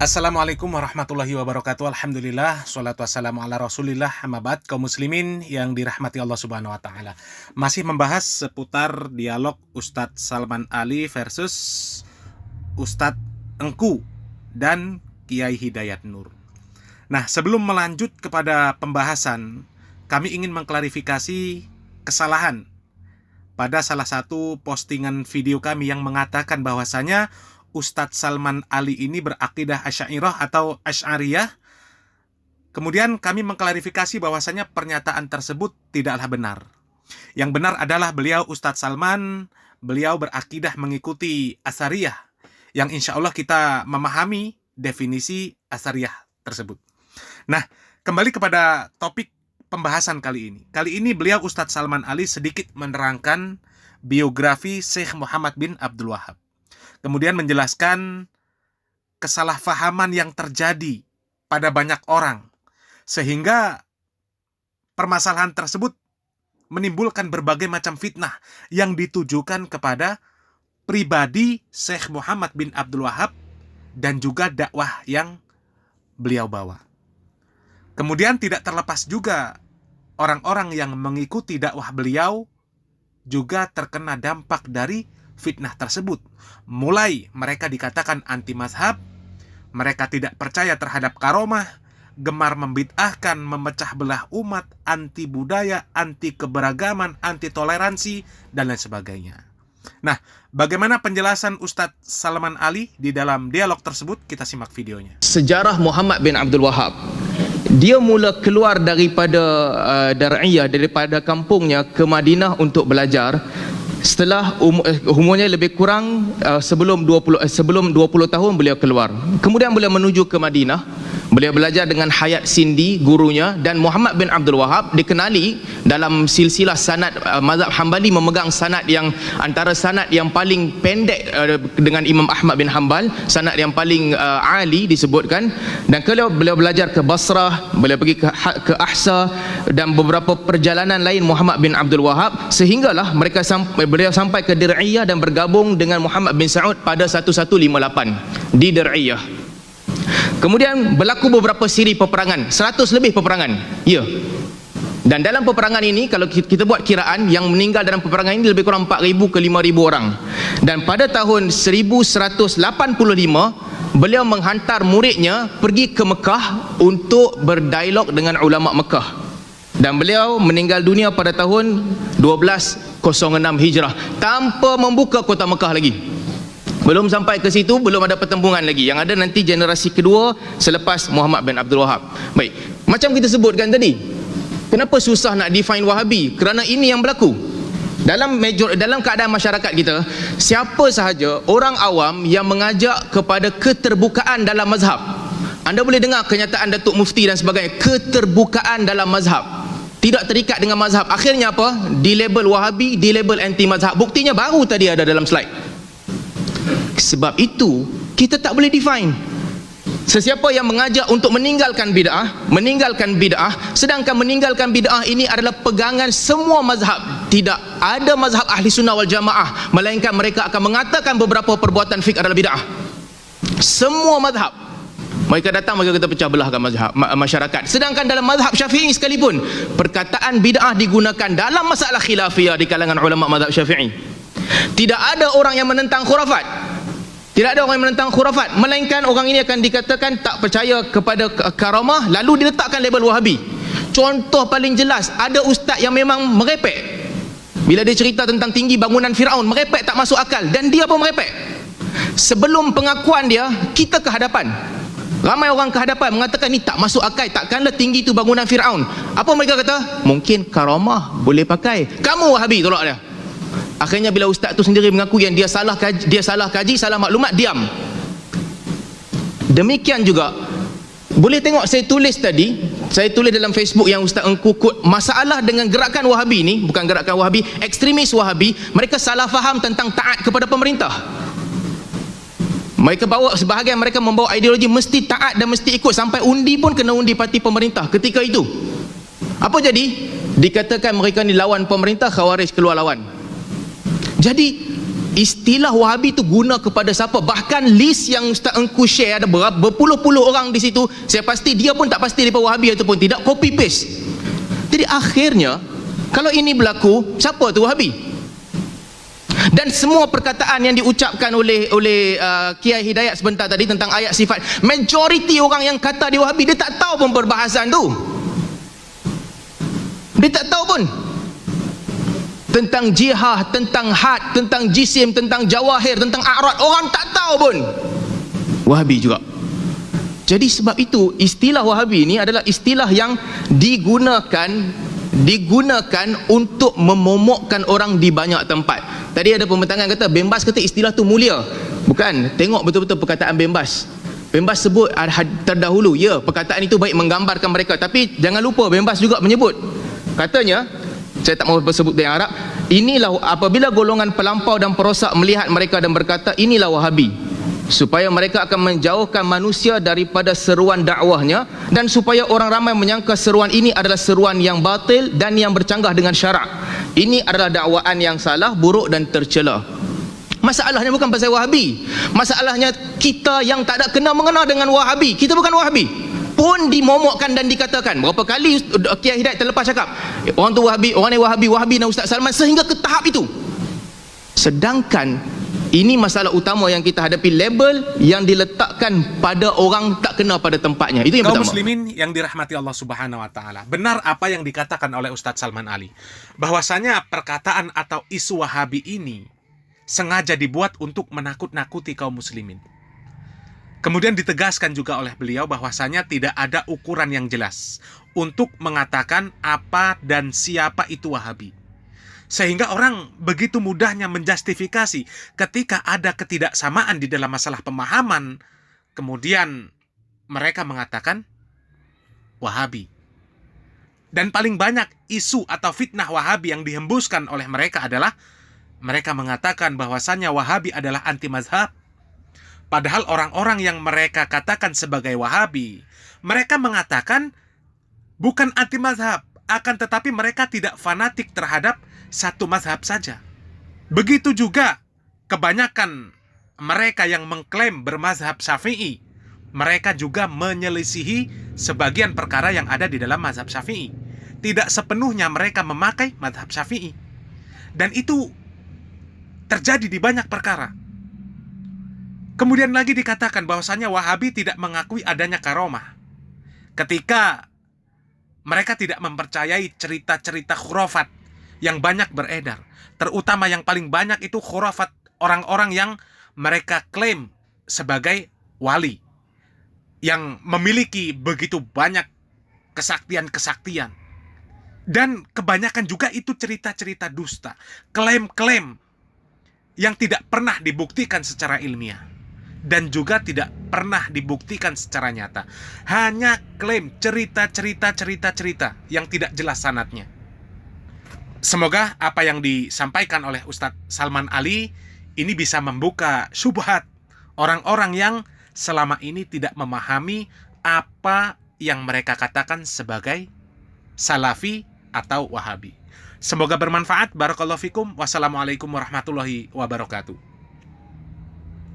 Assalamualaikum warahmatullahi wabarakatuh. Alhamdulillah, sholatu wassalamu ala rasulillah, amma ba'd. Kaum muslimin yang dirahmati Allah subhanahu wa ta'ala, masih membahas seputar dialog Ustadz Salman Ali versus Ustadz Engku dan Kiai Hidayat Nur. Nah, sebelum melanjut kepada pembahasan, kami ingin mengklarifikasi kesalahan pada salah satu postingan video kami yang mengatakan bahwasanya Ustadz Salman Ali ini berakidah Asy'ariyah atau Asy'ariyah. Kemudian kami mengklarifikasi bahwasanya pernyataan tersebut tidaklah benar. Yang benar adalah Ustadz Salman, beliau berakidah mengikuti Asy'ariyah, yang insya Allah kita memahami definisi Asy'ariyah tersebut. Nah, kembali kepada topik pembahasan kali ini. Kali ini Ustadz Salman Ali sedikit menerangkan biografi Syekh Muhammad bin Abdul Wahab. Kemudian menjelaskan kesalahpahaman yang terjadi pada banyak orang, sehingga permasalahan tersebut menimbulkan berbagai macam fitnah yang ditujukan kepada pribadi Syekh Muhammad bin Abdul Wahab dan juga dakwah yang beliau bawa. Kemudian tidak terlepas juga orang-orang yang mengikuti dakwah beliau juga terkena dampak dari fitnah tersebut. Mulai mereka dikatakan anti mazhab, mereka tidak percaya terhadap karomah, gemar membid'ahkan, memecah belah umat, anti budaya, anti keberagaman, anti toleransi, dan lain sebagainya. Nah, bagaimana penjelasan Ustadz Salman Ali di dalam dialog tersebut? Kita simak videonya. Sejarah Muhammad bin Abdul Wahab. Dia mula keluar daripada Dar'iyah, daripada kampungnya ke Madinah untuk belajar. Setelah umurnya lebih kurang sebelum 20 tahun beliau keluar. Kemudian beliau menuju ke Madinah. Beliau belajar dengan Hayat Sindi, gurunya, dan Muhammad bin Abdul Wahab dikenali dalam silsilah sanad mazhab Hambali, memegang sanad yang antara sanad yang paling pendek dengan Imam Ahmad bin Hanbal, sanad yang paling ali disebutkan. Dan kalau beliau belajar ke Basrah, beliau pergi ke Ahsa dan beberapa perjalanan lain Muhammad bin Abdul Wahab, sehinggalah beliau sampai ke Dir'iyah dan bergabung dengan Muhammad bin Saud pada 1158 di Dir'iyah. Kemudian berlaku beberapa siri peperangan, 100 lebih peperangan. Ya. Dan dalam peperangan ini, kalau kita buat kiraan, yang meninggal dalam peperangan ini lebih kurang 4,000 ke 5,000 orang. Dan pada tahun 1185, beliau menghantar muridnya pergi ke Mekah untuk berdialog dengan ulama Mekah. Dan beliau meninggal dunia pada tahun 1206 Hijrah tanpa membuka kota Mekah lagi. Belum sampai ke situ, belum ada pertembungan lagi. Yang ada nanti generasi kedua selepas Muhammad bin Abdul Wahab. Baik, macam kita sebutkan tadi, kenapa susah nak define Wahabi? Kerana ini yang berlaku dalam keadaan masyarakat kita. Siapa sahaja orang awam yang mengajak kepada keterbukaan dalam mazhab, anda boleh dengar kenyataan Datuk Mufti dan sebagainya, keterbukaan dalam mazhab, tidak terikat dengan mazhab. Akhirnya apa? Dilabel Wahabi, dilabel anti mazhab. Buktinya baru tadi ada dalam slide. Sebab itu kita tak boleh define sesiapa yang mengajak untuk meninggalkan bid'ah, sedangkan meninggalkan bid'ah ini adalah pegangan semua mazhab. Tidak ada mazhab ahli sunnah wal jamaah melainkan mereka akan mengatakan beberapa perbuatan fiqh adalah bid'ah. Semua mazhab mereka datang, mereka kata pecah belahkan mazhab masyarakat. Sedangkan dalam mazhab Syafi'i sekalipun, perkataan bid'ah digunakan dalam masalah khilafiyah di kalangan ulama mazhab Syafi'i. Tidak ada orang yang menentang khurafat. Tidak ada orang yang menentang khurafat, melainkan orang ini akan dikatakan tak percaya kepada karamah, lalu diletakkan label Wahabi. Contoh paling jelas, ada ustaz yang memang merepek. Bila dia cerita tentang tinggi bangunan Firaun, merepek tak masuk akal, dan dia pun merepek. Sebelum pengakuan dia, kita ke hadapan. Ramai orang ke hadapan mengatakan ni tak masuk akal, takkanlah tinggi itu bangunan Firaun. Apa mereka kata? Mungkin karamah boleh pakai. Kamu Wahabi, tolak dia. Akhirnya bila ustaz tu sendiri mengaku yang dia salah kaji, salah maklumat, diam. Demikian juga, boleh tengok saya tulis tadi, saya tulis dalam Facebook yang Ustaz Engku quote, masalah dengan gerakan Wahabi ni, bukan gerakan Wahabi, ekstremis Wahabi, mereka salah faham tentang taat kepada pemerintah. Mereka bawa, sebahagian mereka membawa ideologi mesti taat dan mesti ikut, sampai undi pun kena undi parti pemerintah ketika itu. Apa jadi? Dikatakan mereka ni lawan pemerintah, Khawarij keluar lawan. Jadi istilah Wahabi tu guna kepada siapa? Bahkan list yang Ustaz Engku share ada berpuluh-puluh orang di situ, saya pasti dia pun tak pasti daripada Wahabi ataupun tidak, copy paste. Jadi akhirnya kalau ini berlaku, siapa tu Wahabi? Dan semua perkataan yang diucapkan oleh Kiai Hidayat sebentar tadi tentang ayat sifat, majoriti orang yang kata dia Wahabi, dia tak tahu pun perbahasan tu. Dia tak tahu pun tentang jihad, tentang had, tentang jisim, tentang jawahir, tentang a'rad, orang tak tahu pun. Wahabi juga. Jadi sebab itu istilah Wahabi ini adalah istilah yang digunakan untuk memomokkan orang di banyak tempat. Tadi ada pembentangan kata Bembas kata istilah tu mulia. Bukan, tengok betul-betul perkataan Bembas. Bembas sebut terdahulu, ya, perkataan itu baik menggambarkan mereka, tapi jangan lupa Bembas juga menyebut, katanya, saya tak mau bersebut dengan Arab, inilah apabila golongan pelampau dan perosak melihat mereka dan berkata inilah Wahabi, supaya mereka akan menjauhkan manusia daripada seruan dakwahnya, dan supaya orang ramai menyangka seruan ini adalah seruan yang batil dan yang bercanggah dengan syarak. Ini adalah dakwaan yang salah, buruk dan tercela. Masalahnya bukan pasal Wahabi, masalahnya kita yang tak ada kenal-mengenal dengan Wahabi, kita bukan Wahabi pun dimomokkan dan dikatakan. Berapa kali Kiai Hidayat terlepas cakap orang tu Wahabi, orang ni Wahabi, Wahabi dan Ustaz Salman, sehingga ke tahap itu. Sedangkan ini masalah utama yang kita hadapi, label yang diletakkan pada orang tak kenal pada tempatnya. Itu yang Kaum pertama. muslimin yang dirahmati Allah Subhanahu wa taala. Benar apa yang dikatakan oleh Ustadz Salman Ali, bahwasanya perkataan atau isu Wahabi ini sengaja dibuat untuk menakut-nakuti kaum muslimin. Kemudian ditegaskan juga oleh beliau bahwasanya tidak ada ukuran yang jelas untuk mengatakan apa dan siapa itu Wahabi. Sehingga orang begitu mudahnya menjustifikasi ketika ada ketidaksamaan di dalam masalah pemahaman, kemudian mereka mengatakan Wahabi. Dan paling banyak isu atau fitnah Wahabi yang dihembuskan oleh mereka adalah mereka mengatakan bahwasannya Wahabi adalah anti mazhab. Padahal orang-orang yang mereka katakan sebagai Wahabi, mereka mengatakan bukan anti mazhab, akan tetapi mereka tidak fanatik terhadap satu mazhab saja. Begitu juga kebanyakan mereka yang mengklaim bermazhab Syafi'i, mereka juga menyelisihi sebagian perkara yang ada di dalam mazhab Syafi'i. Tidak sepenuhnya mereka memakai mazhab Syafi'i. Dan itu terjadi di banyak perkara. Kemudian lagi dikatakan bahwasannya Wahabi tidak mengakui adanya karomah. Ketika mereka tidak mempercayai cerita-cerita khurafat yang banyak beredar. Terutama yang paling banyak itu khurafat orang-orang yang mereka klaim sebagai wali, yang memiliki begitu banyak kesaktian-kesaktian. Dan kebanyakan juga itu cerita-cerita dusta, klaim-klaim yang tidak pernah dibuktikan secara ilmiah dan juga tidak pernah dibuktikan secara nyata. Hanya klaim cerita-cerita yang tidak jelas sanadnya. Semoga apa yang disampaikan oleh Ustadz Salman Ali ini bisa membuka syubhat orang-orang yang selama ini tidak memahami apa yang mereka katakan sebagai Salafi atau Wahabi. Semoga bermanfaat. Barakallahu fikum. Wassalamualaikum warahmatullahi wabarakatuh.